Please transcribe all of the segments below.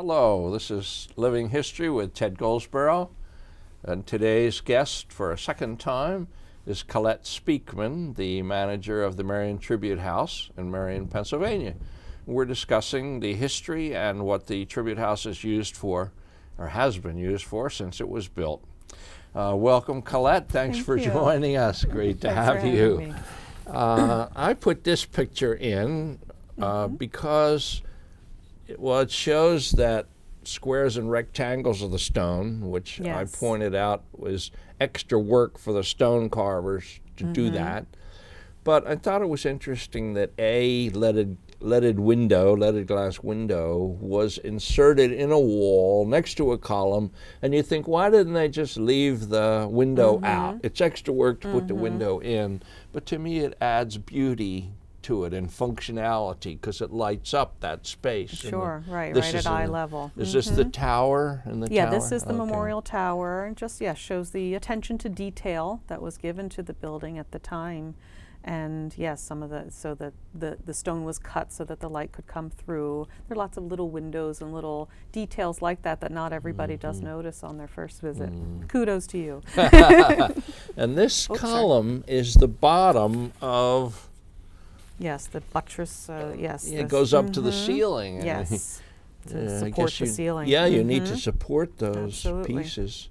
Hello, this is Living History with Ted Goldsborough, and today's guest for a second time is Colette Speakman, the manager of the Merion Tribute House in Merion, Pennsylvania. We're discussing the history and what the Tribute House is used for, or has been used for, since it was built. Welcome, Colette. Thanks for joining us. Great to have you. I put this picture in because it shows that squares and rectangles of the stone, which I pointed out was extra work for the stone carvers to do that. But I thought it was interesting that a leaded glass window was inserted in a wall next to a column, and you think, why didn't they just leave the window out? It's extra work to put the window in, but to me it adds beauty to it and functionality because it lights up that space. Sure, right at eye level. Is this the tower in the tower? Yeah, this is the memorial tower, and just shows the attention to detail that was given to the building at the time. And yes, some of the stone was cut so that the light could come through. There are lots of little windows and little details like that that not everybody does notice on their first visit. Kudos to you. And this column is the bottom of. Yes, the buttress. Yes, it goes up to the ceiling. Yes, to support the ceiling. Yeah, you need to support those pieces.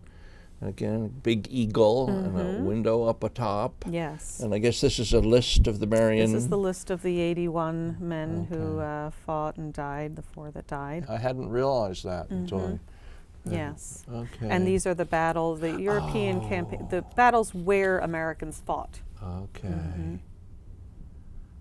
Again, big eagle and a window up atop. Yes. And I guess this is a list of the Merion. This is the list of the 81 men who fought and died, the 4 that died. I hadn't realized that until Yes. Okay. And these are the battles, the European campaign, the battles where Americans fought. Okay.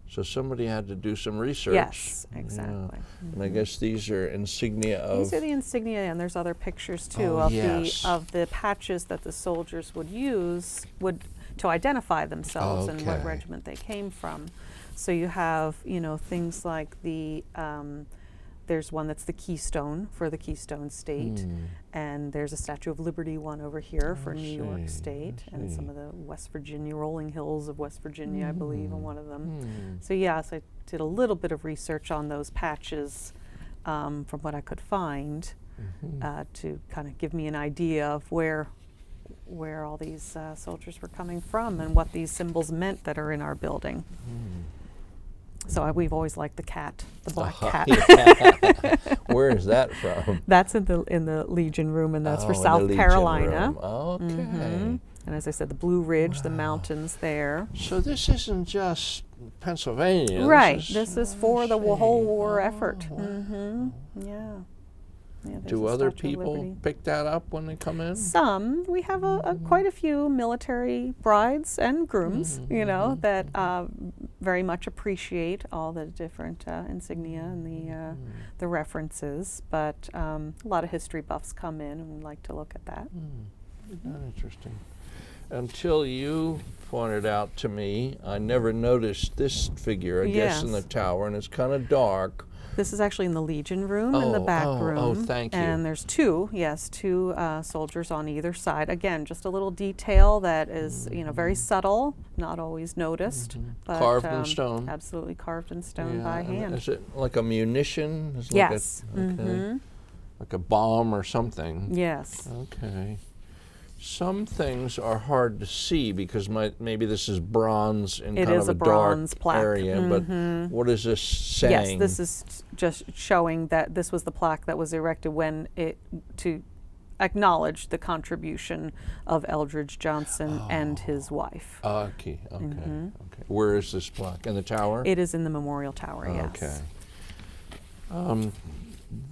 So somebody had to do some research. Yes, exactly. And I guess these are insignia of. These are the insignia, and there's other pictures too of the patches that the soldiers would use to identify themselves and what regiment they came from. So you have things like the. There's one that's the Keystone for the Keystone State, and there's a Statue of Liberty one over here for New York State, and some of the West Virginia, rolling hills of West Virginia, I believe, on one of them. So yes, I did a little bit of research on those patches from what I could find to kind of give me an idea of where all these soldiers were coming from and what these symbols meant that are in our building. So we've always liked the cat, the black cat. Where is that from? That's in the Legion Room, and that's for South Carolina. Okay. And as I said, the Blue Ridge, the mountains there. So this isn't just Pennsylvania. Right. This is for the whole war effort. Yeah. Do other people pick that up when they come in? Some. We have quite a few military brides and grooms, that very much appreciate all the different insignia and the references. But a lot of history buffs come in and like to look at that. Interesting. Until you pointed out to me, I never noticed this figure, I guess, in the tower, and it's kind of dark. This is actually in the Legion Room, in the back room. Oh, thank you. And there's two soldiers on either side. Again, just a little detail that is, very subtle, not always noticed. But, carved in stone. Absolutely carved in stone by hand. Is it like a munition? Yes. Like a bomb or something? Yes. Okay. Some things are hard to see because maybe this is bronze in kind of a bronze dark plaque. area, but what is this saying? Yes, this is just showing that this was the plaque that was erected to acknowledge the contribution of Eldridge Johnson and his wife. Okay. Where is this plaque? In the tower? It is in the memorial tower, yes. Okay.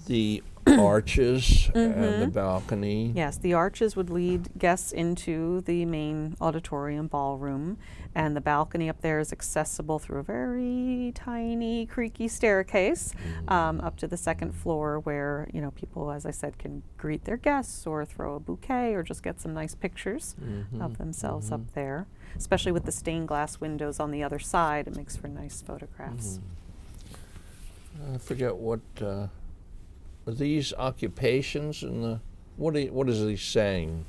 The arches and the balcony. Yes, the arches would lead guests into the main auditorium ballroom, and the balcony up there is accessible through a very tiny, creaky staircase up to the second floor where, people, as I said, can greet their guests or throw a bouquet or just get some nice pictures of themselves up there. Especially with the stained glass windows on the other side, it makes for nice photographs. I forget what... Are these occupations and what is he saying?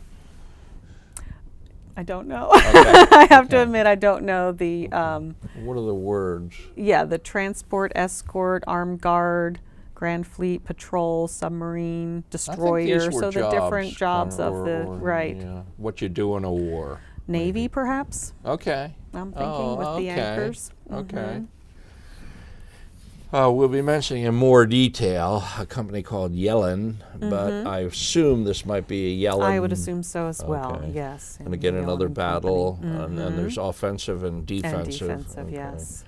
I don't know. I have to admit I don't know the. What are the words? Yeah, the transport, escort, armed guard, Grand Fleet, Patrol, Submarine, I Destroyer. think these were So the different jobs or- of the, or, right. yeah, what you do in a war. Navy, perhaps, Okay. I'm thinking, with the anchors. Okay. We'll be mentioning in more detail a company called Yellen, but I assume this might be a Yellen. I would assume so as well, Okay. yes. And again, Yellen another and battle, Company. and there's offensive and defensive. And defensive, Okay. yes.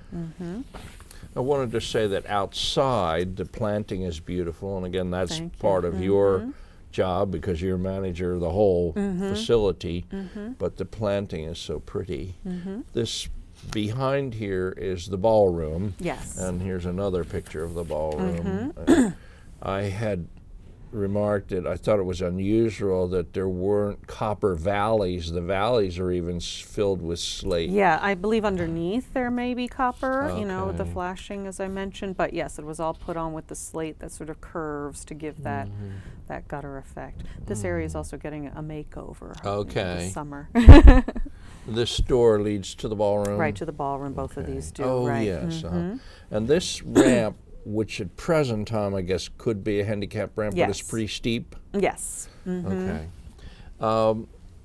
I wanted to say that outside, the planting is beautiful, and again, that's Thank you. part of your job because you're manager of the whole facility, but the planting is so pretty. This behind here is the ballroom. Yes. And here's another picture of the ballroom. I had remarked that I thought it was unusual that there weren't copper valleys. The valleys are even filled with slate. Yeah, I believe underneath there may be copper, you know, with the Okay. flashing as I mentioned, but yes, it was all put on with the slate that sort of curves to give that gutter effect. This area is also getting a makeover Okay. this summer. This door leads to the ballroom. Right to the ballroom, both of these do. Oh, right. yes. And this ramp, which at present time I guess could be a handicap ramp, but it's Yes. pretty steep. Yes. Okay.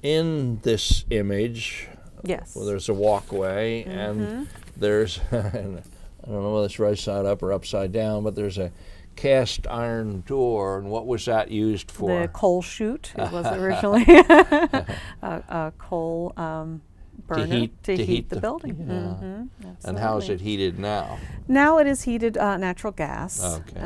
In this image, Yes. well, there's a walkway, and there's, and I don't know whether it's right side up or upside down, but there's a cast iron door. And what was that used for? The coal chute. It was originally a coal burner to heat the building. Yeah. And how is it heated now? Now it is heated natural gas, Okay.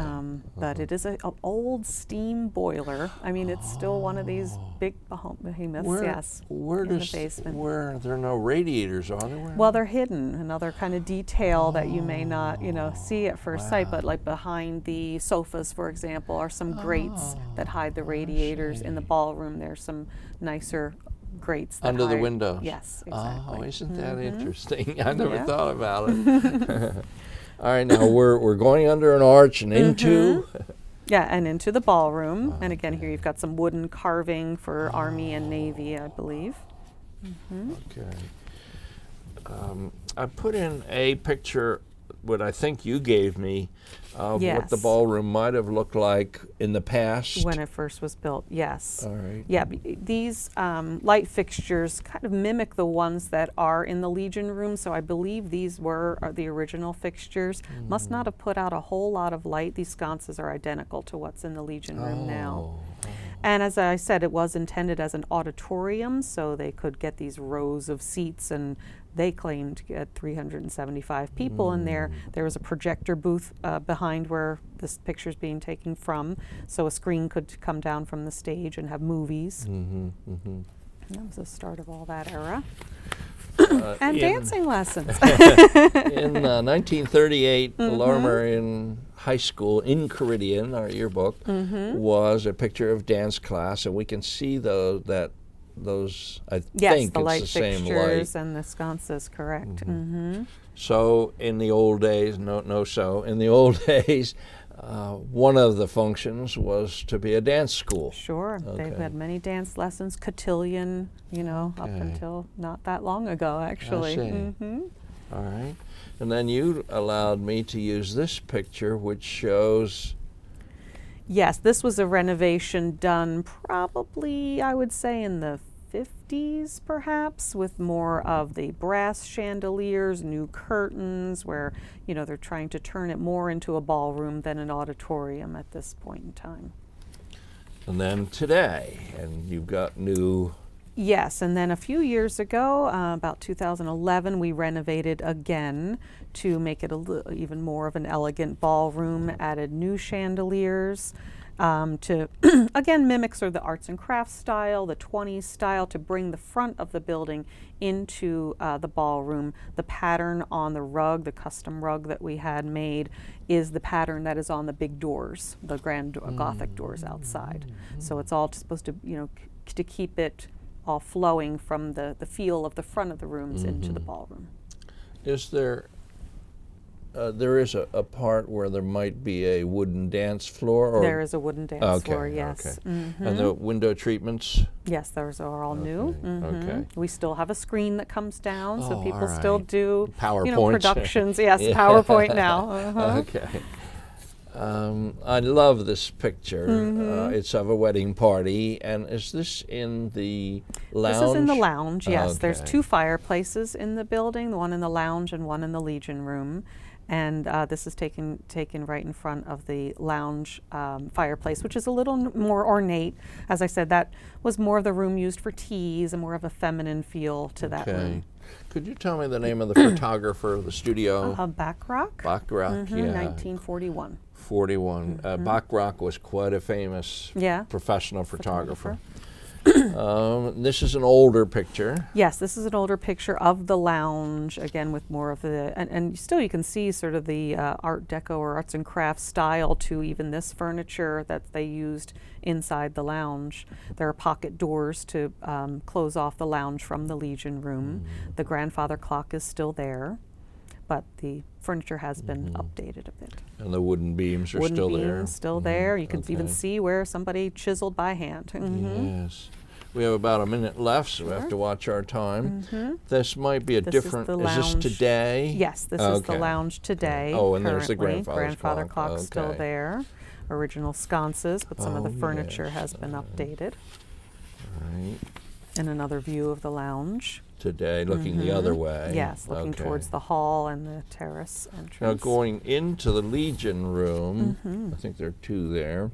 but it is an old steam boiler. I mean, it's still one of these big behemoths, yes, Where in does the basement. where there are no radiators, are there? Well, they're hidden. Another kind of detail that you may not, you know, see at first sight, but like behind the sofas, for example, are some grates that hide the radiators. In the ballroom, there's some nicer grates that Under the hide- windows. Yes, exactly. Oh, isn't that interesting? I never Yeah. thought about it. All right, now we're going under an arch and into. Yeah, and into the ballroom. And again, here you've got some wooden carving for Army and Navy, I believe. Okay. I put in a picture, what I think you gave me, of what the Yes. ballroom might have looked like in the past. When it first was built, yes. All right. Yeah, these light fixtures kind of mimic the ones that are in the Legion room, so I believe these are the original fixtures. Must not have put out a whole lot of light. These sconces are identical to what's in the Legion room now. And as I said, it was intended as an auditorium, so they could get these rows of seats, and they claimed to get 375 people in there. There was a projector booth behind where this picture's being taken from, so a screen could come down from the stage and have movies. That was the start of all that era. And dancing lessons. In 1938, Lower Merion High School in Caridian, our yearbook, was a picture of dance class, and we can see those, I Yes, think the it's light the same fixtures light. and the sconces, correct. So in the old days, in the old days, one of the functions was to be a dance school. Sure, they've Okay. had many dance lessons, cotillion, you know, up Okay. until not that long ago, actually. see. All right. And then you allowed me to use this picture, which shows. Yes, this was a renovation done probably, I would say, in the 50s perhaps, with more of the brass chandeliers, new curtains, where, you know, they're trying to turn it more into a ballroom than an auditorium at this point in time. And then today, and you've got new. Yes, and then a few years ago, about 2011, we renovated again to make it even more of an elegant ballroom, added new chandeliers to, again, mimic sort of the arts and crafts style, the 20s style, to bring the front of the building into the ballroom. The pattern on the rug, the custom rug that we had made, is the pattern that is on the big doors, the grand Gothic doors outside. So it's all supposed to, you know, to keep it all flowing from the feel of the front of the rooms into the ballroom. Is there is a part where there might be a wooden dance floor? Or There is a wooden dance floor, yes. Okay. And the window treatments? Yes, those are all new. Okay. We still have a screen that comes down, so Oh, people all still right. do, you know, PowerPoints. productions. Yes, Yeah. PowerPoint now. Okay. I love this picture. It's of a wedding party, and is this in the lounge? This is in the lounge, yes. Okay. There's 2 fireplaces in the building, one in the lounge and one in the Legion Room. And this is taken right in front of the lounge fireplace, which is a little more ornate. As I said, that was more of the room used for teas and more of a feminine feel to that room. Could you tell me the name of the photographer of the studio? Bachrach. Bachrach, yeah. 1941. 41. Bachrach was quite a famous professional photographer. This is an older picture. Yes, this is an older picture of the lounge, again with more of the, and still you can see sort of the Art Deco or arts and crafts style to even this furniture that they used inside the lounge. There are pocket doors to close off the lounge from the Legion Room. The grandfather clock is still there, but the furniture has been updated a bit. And the wooden beams are still there. Wooden beams still there. You can even see where somebody chiseled by hand. Yes. We have about a minute left, so we have to watch our time. This might be a different, is this today? Yes, this is the lounge today. Oh, and there's the grandfather clock still there. Original sconces, but some of the furniture has been updated. Right. And another view of the lounge. Today, looking the other way. Yes, looking towards the hall and the terrace entrance. Now going into the Legion Room, I think there are 2 there.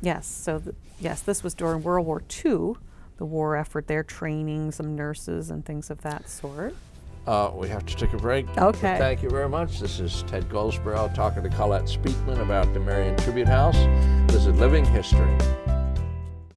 Yes, so yes, this was during World War II, the war effort there, training some nurses and things of that sort. We have to take a break. Okay. But thank you very much. This is Ted Goldsborough talking to Colette Speakman about the Merion Tribute House. This is Living History.